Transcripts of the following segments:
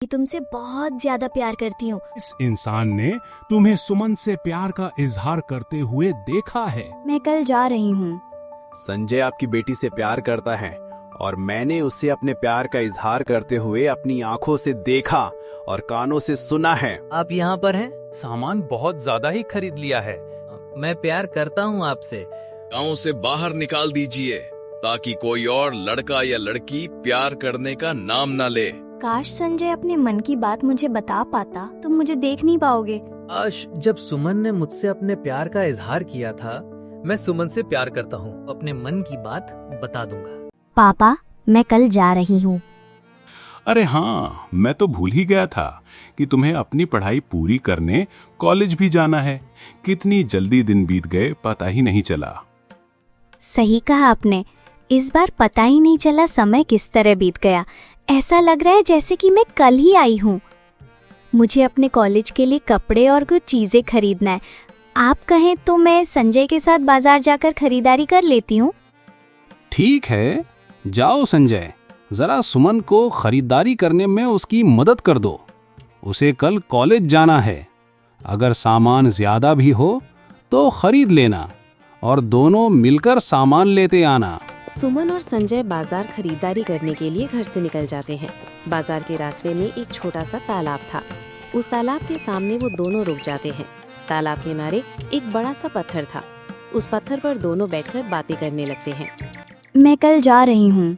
तुमसे बहुत ज्यादा प्यार करती हूँ। इस इंसान ने तुम्हें सुमन से प्यार का इजहार करते हुए देखा है। मैं कल जा रही हूँ। संजय आपकी बेटी से प्यार करता है और मैंने उसे अपने प्यार का इजहार करते हुए अपनी आंखों से देखा और कानों से सुना है। आप यहाँ पर हैं? सामान बहुत ज्यादा ही खरीद लिया है। मैं प्यार करता हूँ आपसे। गांव से बाहर निकाल दीजिए ताकि कोई और लड़का या लड़की प्यार करने का नाम न ले। काश संजय अपने मन की बात मुझे बता पाता, तुम मुझे देख नहीं पाओगे। काश जब सुमन ने मुझसे अपने प्यार का इजहार किया था। मैं सुमन से प्यार करता हूँ, अपने मन की बात बता दूंगा। पापा, मैं कल जा रही हूँ। अरे हाँ, मैं तो भूल ही गया था कि तुम्हें अपनी पढ़ाई पूरी करने कॉलेज भी जाना है। कितनी जल्दी दिन बीत गए पता ही नहीं चला। सही कहा आपने, इस बार पता ही नहीं चला समय किस तरह बीत गया। ऐसा लग रहा है जैसे कि मैं कल ही आई हूँ। मुझे अपने कॉलेज के लिए कपड़े और कुछ चीजें खरीदना है। आप कहें तो मैं संजय के साथ बाजार जाकर खरीदारी कर लेती हूँ। ठीक है, जाओ संजय, जरा सुमन को खरीदारी करने में उसकी मदद कर दो। उसे कल कॉलेज जाना है। अगर सामान ज्यादा भी हो तो खरीद लेना और दोनों मिलकर सामान लेते आना। सुमन और संजय बाजार खरीदारी करने के लिए घर से निकल जाते हैं। बाजार के रास्ते में एक छोटा सा तालाब था। उस तालाब के सामने वो दोनों रुक जाते हैं। तालाब के किनारे एक बड़ा सा पत्थर था। उस पत्थर पर दोनों बैठकर बातें करने लगते हैं। मैं कल जा रही हूँ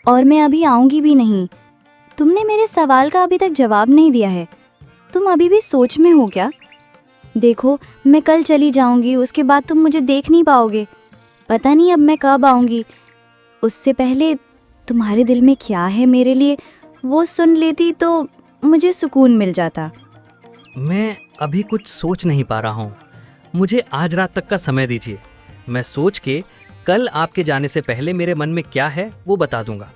और मैं अभी आऊँगी भी नहीं। तुमने मेरे सवाल का अभी तक जवाब नहीं दिया है। तुम अभी भी सोच में हो क्या? देखो, मैं कल चली जाऊँगी, उसके बाद तुम मुझे देख नहीं पाओगे। पता नहीं अब मैं कब आऊँगी। उससे पहले तुम्हारे दिल में क्या है मेरे लिए, वो सुन लेती तो मुझे सुकून मिल जाता। मैं अभी कुछ सोच नहीं पा रहा हूँ। मुझे आज रात तक का समय दीजिए। मैं सोच के कल आपके जाने से पहले मेरे मन में क्या है वो बता दूंगा।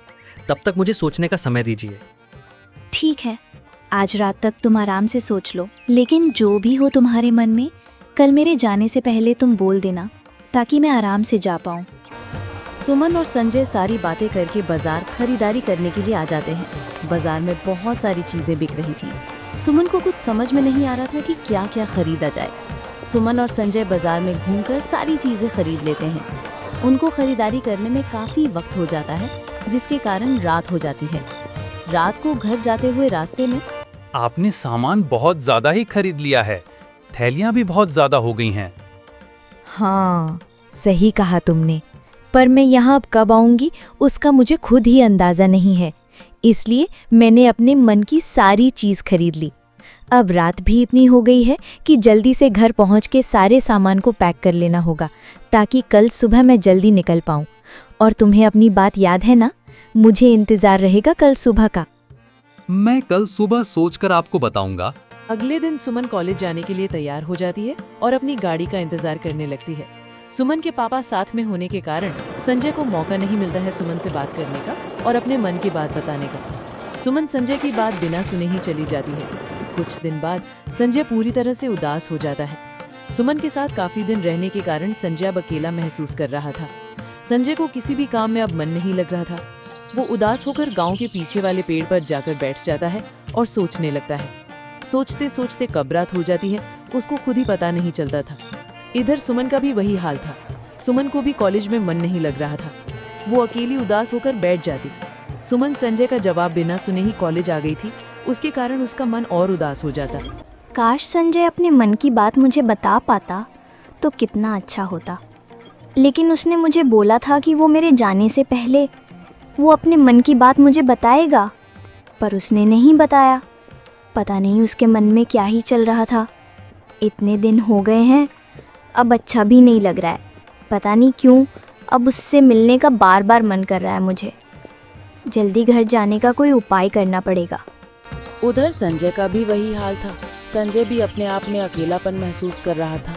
तब तक मुझे सोचने का समय दीजिए। ठीक है, आज रात तक तुम आराम से सोच लो, लेकिन जो भी हो तुम्हारे मन में, कल मेरे जाने से पहले तुम बोल देना ताकि मैं आराम से जा पाऊँ। सुमन और संजय सारी बातें करके बाजार खरीदारी करने के लिए आ जाते हैं। बाजार में बहुत सारी चीजें बिक रही थी। सुमन को कुछ समझ में नहीं आ रहा था कि क्या क्या खरीदा जाए। सुमन और संजय बाजार में घूमकर सारी चीजें खरीद लेते हैं। उनको खरीदारी करने में काफी वक्त हो जाता है, जिसके कारण रात हो जाती है। रात को घर जाते हुए रास्ते में आपने सामान बहुत ज्यादा ही खरीद लिया है। थैलियां भी बहुत ज्यादा हो गई हैं। हाँ, सही कहा तुमने, पर मैं यहाँ अब कब आऊँगी उसका मुझे खुद ही अंदाज़ा नहीं है। इसलिए मैंने अपने मन की सारी चीज़ खरीद ली। अब रात भी इतनी हो गई है कि जल्दी से घर पहुँच के सारे सामान को पैक कर लेना होगा, ताकि कल सुबह मैं जल्दी निकल पाऊँ। और तुम्हें अपनी बात याद है ना? मुझे इंतज़ार रहेगा कल सुबह का। मैं कल सुबह सोचकर आपको बताऊंगा। अगले दिन सुमन कॉलेज जाने के लिए तैयार हो जाती है और अपनी गाड़ी का इंतजार करने लगती है। सुमन के पापा साथ में होने के कारण संजय को मौका नहीं मिलता है सुमन से बात करने का और अपने मन की बात बताने का। सुमन संजय की बात बिना सुने ही चली जाती है। कुछ दिन बाद संजय पूरी तरह से उदास हो जाता है। सुमन के साथ काफी दिन रहने के कारण संजय अब अकेला महसूस कर रहा था। संजय को किसी भी काम में अब मन नहीं लग रहा था। वो उदास होकर गांव के पीछे वाले पेड़ पर जाकर बैठ जाता है और सोचने लगता है। सोचते सोचते कब रात हो जाती है उसको खुद ही पता नहीं चलता था। इधर सुमन का भी वही हाल था। सुमन को भी कॉलेज में मन नहीं लग रहा था। वो अकेली उदास होकर बैठ जाती। सुमन संजय का जवाब बिना सुने ही कॉलेज आ गई थी, उसके कारण उसका मन और उदास हो जाता। काश संजय अपने मन की बात मुझे बता पाता तो कितना अच्छा होता। लेकिन उसने मुझे बोला था कि वो मेरे जाने से पहले वो अपने मन की बात मुझे बताएगा, पर उसने नहीं बताया। पता नहीं उसके मन में क्या ही चल रहा था। इतने दिन हो गए हैं, अब अच्छा भी नहीं लग रहा है। पता नहीं क्यों अब उससे मिलने का बार बार मन कर रहा है मुझे। जल्दी घर जाने का कोई उपाय करना पड़ेगा। उधर संजय का भी वही हाल था। संजय भी अपने आप में अकेलापन महसूस कर रहा था।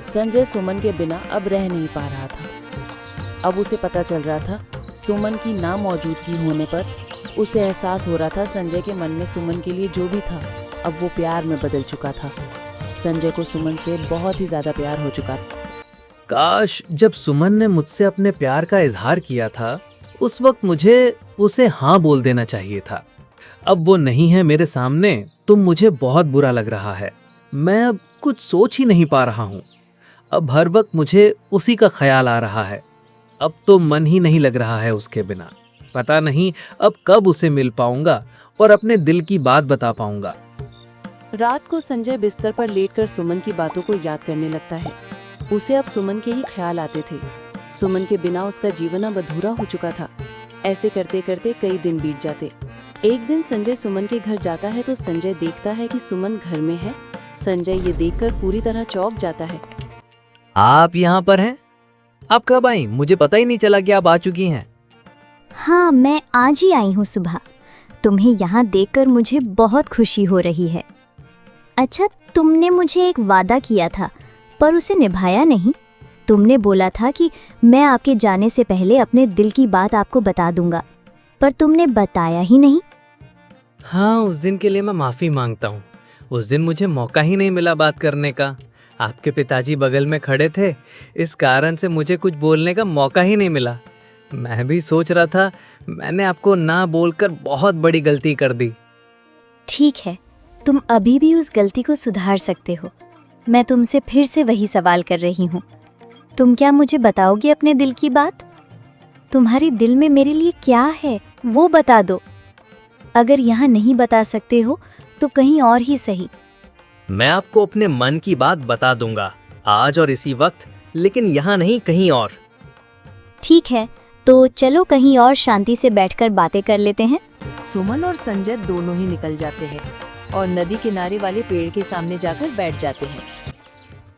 संजय सुमन के बिना अब रह नहीं पा रहा था। अब उसे पता चल रहा था, सुमन की ना मौजूदगी होने पर उसे एहसास हो रहा था संजय के मन में सुमन के लिए जो भी था अब वो प्यार में बदल चुका था। संजय को सुमन से बहुत ही ज्यादा प्यार हो चुका था। काश जब सुमन ने मुझसे अपने प्यार का इजहार किया था उस वक्त मुझे उसे हाँ बोल देना चाहिए था। अब वो नहीं है मेरे सामने तो मुझे बहुत बुरा लग रहा है। मैं अब कुछ सोच ही नहीं पा रहा हूँ। अब हर वक्त मुझे उसी का ख्याल आ रहा है। अब तो मन ही नहीं लग रहा है उसके बिना। पता नहीं अब कब उसे मिल पाऊंगा और अपने दिल की बात बता पाऊंगा। रात को संजय बिस्तर पर लेटकर सुमन की बातों को याद करने लगता है। उसे अब सुमन के ही ख्याल आते थे। सुमन के बिना उसका जीवन अब अधूरा हो चुका था। ऐसे करते करते कई दिन बीत जाते। एक दिन संजय सुमन के घर जाता है तो संजय देखता है कि सुमन घर में है। संजय ये देखकर पूरी तरह चौंक जाता है। आप यहाँ पर हैं? आप कब आई? मुझे पता ही नहीं चला कि आप आ चुकी हैं। हाँ, मैं आज ही आई हूँ सुबह। तुम्हें यहाँ देखकर मुझे बहुत खुशी हो रही है। अच्छा, तुमने मुझे एक वादा किया था पर उसे निभाया नहीं। तुमने बोला था कि मैं आपके जाने से पहले अपने दिल की बात आपको बता दूंगा, पर तुमने बताया ही नहीं। हाँ, उस दिन के लिए मैं माफ़ी मांगता हूँ। उस दिन मुझे मौका ही नहीं मिला बात करने का। आपके पिताजी बगल में खड़े थे, इस कारण से मुझे कुछ बोलने का मौका ही नहीं मिला। मैं भी सोच रहा था मैंने आपको ना बोलकर बहुत बड़ी गलती कर दी। ठीक है, तुम अभी भी उस गलती को सुधार सकते हो। मैं तुमसे फिर से वही सवाल कर रही हूँ। तुम क्या मुझे बताओगे अपने दिल की बात? तुम्हारे दिल में मेरे लिए क्या है वो बता दो। अगर यहाँ नहीं बता सकते हो तो कहीं और ही सही। मैं आपको अपने मन की बात बता दूंगा, आज और इसी वक्त, लेकिन यहाँ नहीं, कहीं और। ठीक है, तो चलो कहीं और शांति से बैठकर बातें कर लेते हैं। सुमन और संजय दोनों ही निकल जाते हैं और नदी किनारे वाले पेड़ के सामने जाकर बैठ जाते हैं।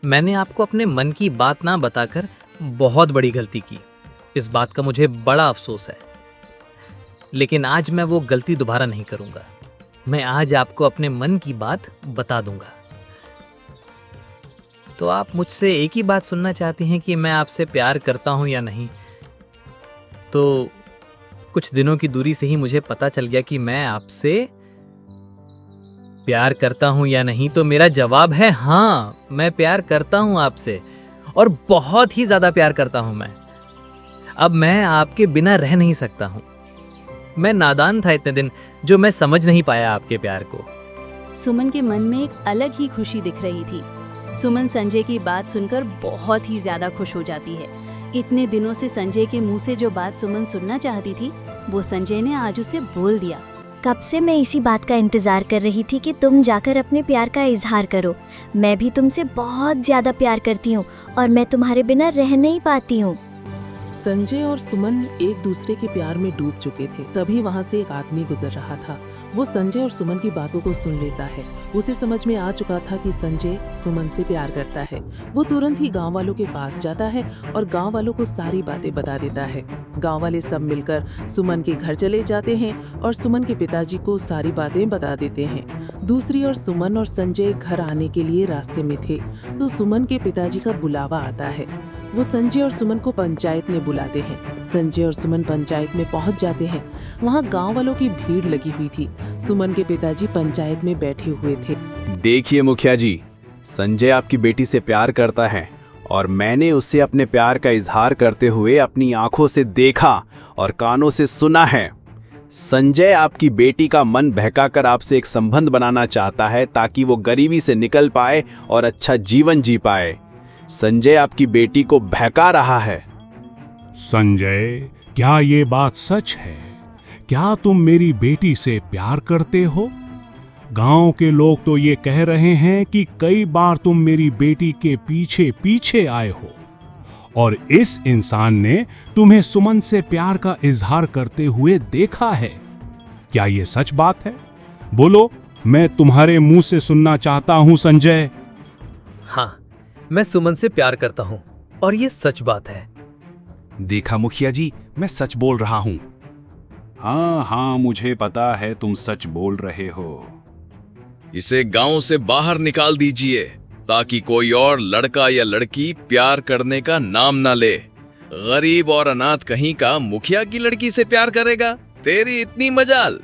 मैंने आपको अपने मन की बात ना बताकर बहुत बड़ी गलती की। इस बात का मुझे बड़ा अफसोस है, लेकिन आज मैं वो गलती दोबारा नहीं करूंगा। मैं आज आपको अपने मन की बात बता दूंगा। तो आप मुझसे एक ही बात सुनना चाहती हैं कि मैं आपसे प्यार करता हूं या नहीं? तो कुछ दिनों की दूरी से ही मुझे पता चल गया कि मैं आपसे प्यार करता हूं या नहीं। तो मेरा जवाब है हाँ, मैं प्यार करता हूं आपसे, और बहुत ही ज्यादा प्यार करता हूं मैं। अब मैं आपके बिना रह नहीं सकता हूं। मैं नादान था इतने दिन, जो मैं समझ नहीं पाया आपके प्यार को। सुमन के मन में एक अलग ही खुशी दिख रही थी। सुमन संजय की बात सुनकर बहुत ही ज्यादा खुश हो जाती है। इतने दिनों से संजय के मुंह से जो बात सुमन सुनना चाहती थी, वो संजय ने आज उसे बोल दिया। कब से मैं इसी बात का इंतजार कर रही थी कि तुम जाकर अपने प्यार का इजहार करो। मैं भी तुमसे बहुत ज्यादा प्यार करती हूँ और मैं तुम्हारे बिना रह नहीं पाती हूँ। संजय और सुमन एक दूसरे के प्यार में डूब चुके थे। तभी वहाँ से एक आदमी गुजर रहा था। वो संजय और सुमन की बातों को सुन लेता है। उसे समझ में आ चुका था कि संजय सुमन से प्यार करता है। वो तुरंत ही गांव वालों के पास जाता है और गांव वालों को सारी बातें बता देता है। गांव वाले सब मिलकर सुमन के घर चले जाते हैं और सुमन के पिताजी को सारी बातें बता देते हैं। दूसरी ओर सुमन और संजय घर आने के लिए रास्ते में थे तो सुमन के पिताजी का बुलावा आता है। वो संजय और सुमन को पंचायत में बुलाते हैं। संजय और सुमन पंचायत में पहुंच जाते हैं। वहां गांव वालों की भीड़ लगी हुई थी। सुमन के पिताजी पंचायत में बैठे हुए थे। देखिए मुखिया जी, संजय आपकी बेटी से प्यार करता है और मैंने उसे अपने प्यार का इजहार करते हुए अपनी आंखों से देखा और कानों से सुना है। संजय आपकी बेटी का मन बहकाकर आपसे एक संबंध बनाना चाहता है ताकि वो गरीबी से निकल पाए और अच्छा जीवन जी पाए। संजय आपकी बेटी को बहका रहा है। संजय, क्या ये बात सच है? क्या तुम मेरी बेटी से प्यार करते हो? गांव के लोग तो ये कह रहे हैं कि कई बार तुम मेरी बेटी के पीछे पीछे आए हो और इस इंसान ने तुम्हें सुमन से प्यार का इजहार करते हुए देखा है। क्या ये सच बात है? बोलो, मैं तुम्हारे मुंह से सुनना चाहता हूं संजय। हाँ, मैं सुमन से प्यार करता हूँ और ये सच बात है। देखा मुखिया जी, मैं सच बोल रहा हूँ। हाँ हाँ, मुझे पता है तुम सच बोल रहे हो। इसे गांव से बाहर निकाल दीजिए ताकि कोई और लड़का या लड़की प्यार करने का नाम ना ले। गरीब और अनाथ कहीं का मुखिया की लड़की से प्यार करेगा? तेरी इतनी मजाल।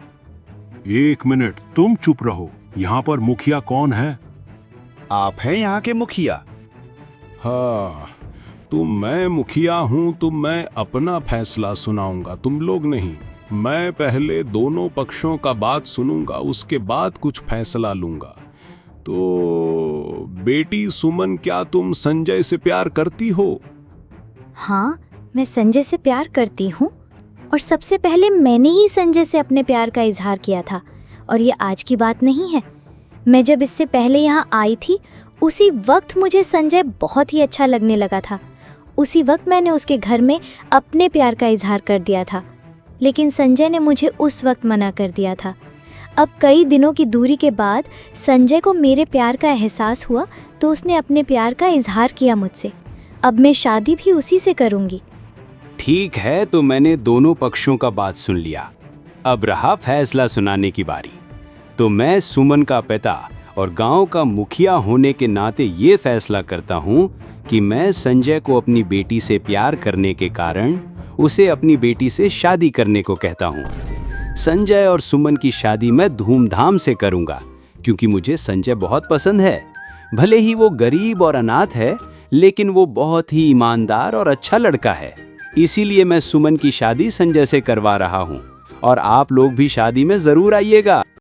एक मिनट, तुम चुप रहो। यहाँ पर मुखिया कौन है? आप हैं यहाँ के मुखिया? हाँ, तो मैं मुखिया हूं तो मैं अपना फैसला सुनाऊंगा, तुम लोग नहीं। मैं पहले दोनों पक्षों का बात सुनूंगा, उसके बाद कुछ फैसला लूंगा। तो बेटी सुमन, क्या तुम संजय से प्यार करती हो? हाँ, मैं संजय से प्यार करती हूँ और सबसे पहले मैंने ही संजय से अपने प्यार का इजहार किया था और ये आज की बात नहीं है। मैं जब इससे पहले यहाँ आई थी उसी वक्त मुझे संजय बहुत ही अच्छा लगने लगा था। उसी वक्त मैंने उसके घर में अपने प्यार का इजहार कर दिया था, लेकिन संजय ने मुझे उस वक्त मना कर दिया था। अब कई दिनों की दूरी के बाद संजय को मेरे प्यार का एहसास हुआ तो उसने अपने प्यार का इजहार किया मुझसे। अब मैं शादी भी उसी से करूँगी। ठीक है, तो मैंने दोनों पक्षों का बात सुन लिया। अब रहा फैसला सुनाने की बारी। तो मैं सुमन का पिता और गांव का मुखिया होने के नाते ये फैसला करता हूँ कि मैं संजय को अपनी बेटी से प्यार करने के कारण उसे अपनी बेटी से शादी करने को कहता हूँ। संजय और सुमन की शादी मैं धूमधाम से करूँगा क्योंकि मुझे संजय बहुत पसंद है। भले ही वो गरीब और अनाथ है, लेकिन वो बहुत ही ईमानदार और अच्छा लड़का है। इसीलिए मैं सुमन की शादी संजय से करवा रहा हूँ और आप लोग भी शादी में जरूर आइएगा।